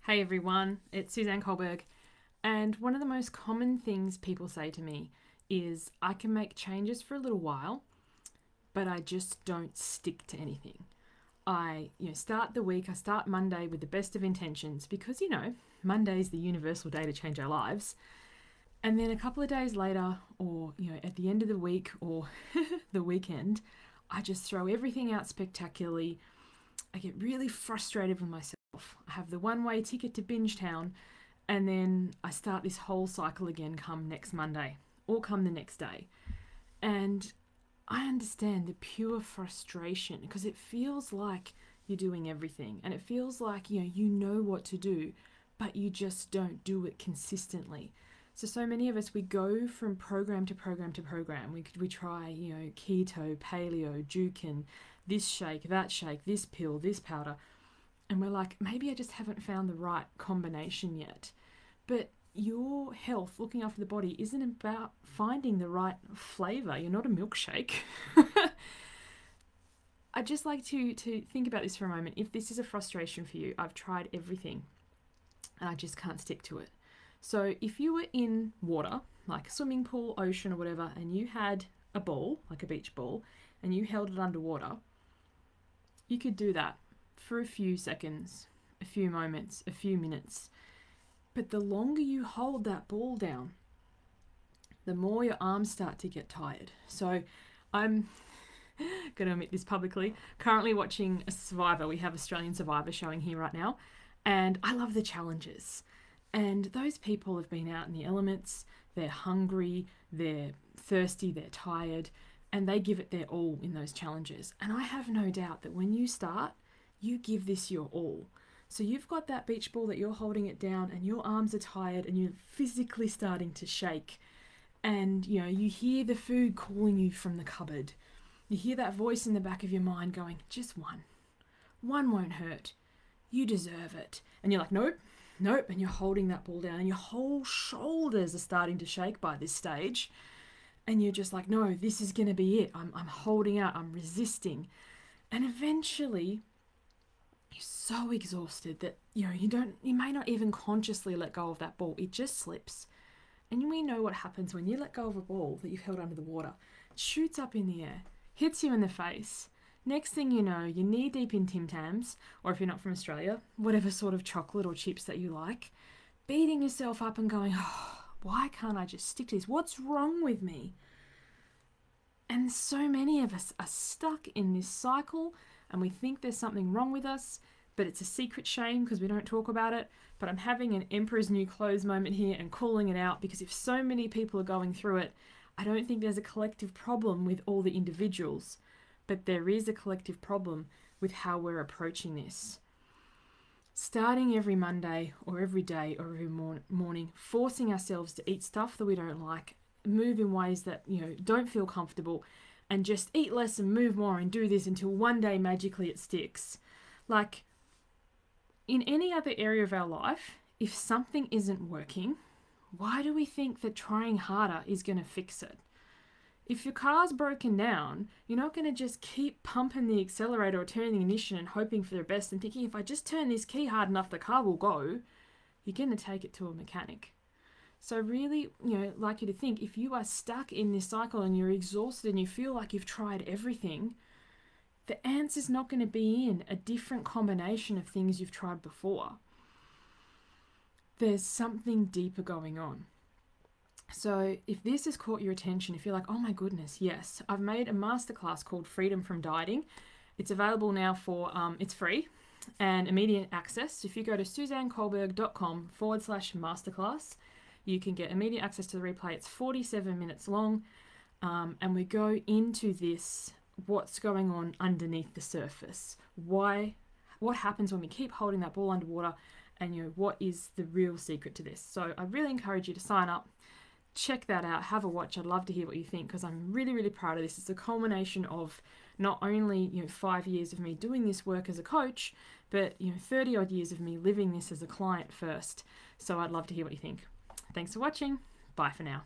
Hey everyone, it's Suzanne Culberg, and one of the most common things people say to me is I can make changes for a little while, but I just don't stick to anything. I start the week, I start Monday with the best of intentions because Monday is the universal day to change our lives. And then a couple of days later, or at the end of the week or the weekend, I just throw everything out spectacularly. I get really frustrated with myself. I have the one-way ticket to Binge Town, and then I start this whole cycle again come next Monday or come the next day. And I understand the pure frustration because it feels like you're doing everything and it feels like you know what to do, but you just don't do it consistently. So many of us, we go from program to program to program. We try, keto, paleo, Jukin, this shake, this pill, this powder. And we're like, maybe I just haven't found the right combination yet. But your health, looking after the body, isn't about finding the right flavor. You're not a milkshake. I'd just like to think about this for a moment. If this is a frustration for you, I've tried everything and I just can't stick to it. So if you were in water, like a swimming pool, ocean or whatever, and you had a ball, like a beach ball, and you held it underwater, you could do that for a few seconds, a few moments, a few minutes. But the longer you hold that ball down, the more your arms start to get tired. So I'm going to admit this publicly, currently watching a Survivor. We have Australian Survivor showing here right now, and I love the challenges. And those people have been out in the elements, they're hungry, they're thirsty, they're tired, and they give it their all in those challenges. And I have no doubt that when you start, you give this your all. So you've got that beach ball that you're holding it down and your arms are tired and you're physically starting to shake. And, you hear the food calling you from the cupboard. You hear that voice in the back of your mind going, just one. One won't hurt. You deserve it. And you're like, nope. And you're holding that ball down and your whole shoulders are starting to shake by this stage. And you're just like, no, this is going to be it. I'm holding out. I'm resisting. And eventually you're so exhausted that, you may not even consciously let go of that ball. It just slips. And we know what happens when you let go of a ball that you've held under the water. It shoots up in the air, hits you in the face. Next thing you know, you're knee deep in Tim Tams, or if you're not from Australia, whatever sort of chocolate or chips that you like, beating yourself up and going, oh, why can't I just stick to this? What's wrong with me? And so many of us are stuck in this cycle and we think there's something wrong with us, but it's a secret shame because we don't talk about it. But I'm having an Emperor's New Clothes moment here and calling it out because if so many people are going through it, I don't think there's a collective problem with all the individuals. But there is a collective problem with how we're approaching this. Starting every Monday or every day or every morning, forcing ourselves to eat stuff that we don't like, move in ways that don't feel comfortable, and just eat less and move more and do this until one day magically it sticks. Like in any other area of our life, if something isn't working, why do we think that trying harder is going to fix it? If your car's broken down, you're not going to just keep pumping the accelerator or turning the ignition and hoping for the best and thinking, if I just turn this key hard enough, the car will go. You're going to take it to a mechanic. So really, like you to think, if you are stuck in this cycle and you're exhausted and you feel like you've tried everything, the answer's not going to be in a different combination of things you've tried before. There's something deeper going on. So if this has caught your attention, if you're like, oh my goodness, yes, I've made a masterclass called Freedom From Dieting. It's available now for, it's free and immediate access. So if you go to suzanneculberg.com/masterclass, you can get immediate access to the replay. It's 47 minutes long. And we go into this, what's going on underneath the surface. What happens when we keep holding that ball underwater, and what is the real secret to this? So I really encourage you to sign up. Check that out, have a watch. I'd love to hear what you think because I'm really, really proud of this. It's a culmination of not only 5 years of me doing this work as a coach, but 30 odd years of me living this as a client first. So I'd love to hear what you think. Thanks for watching. Bye for now.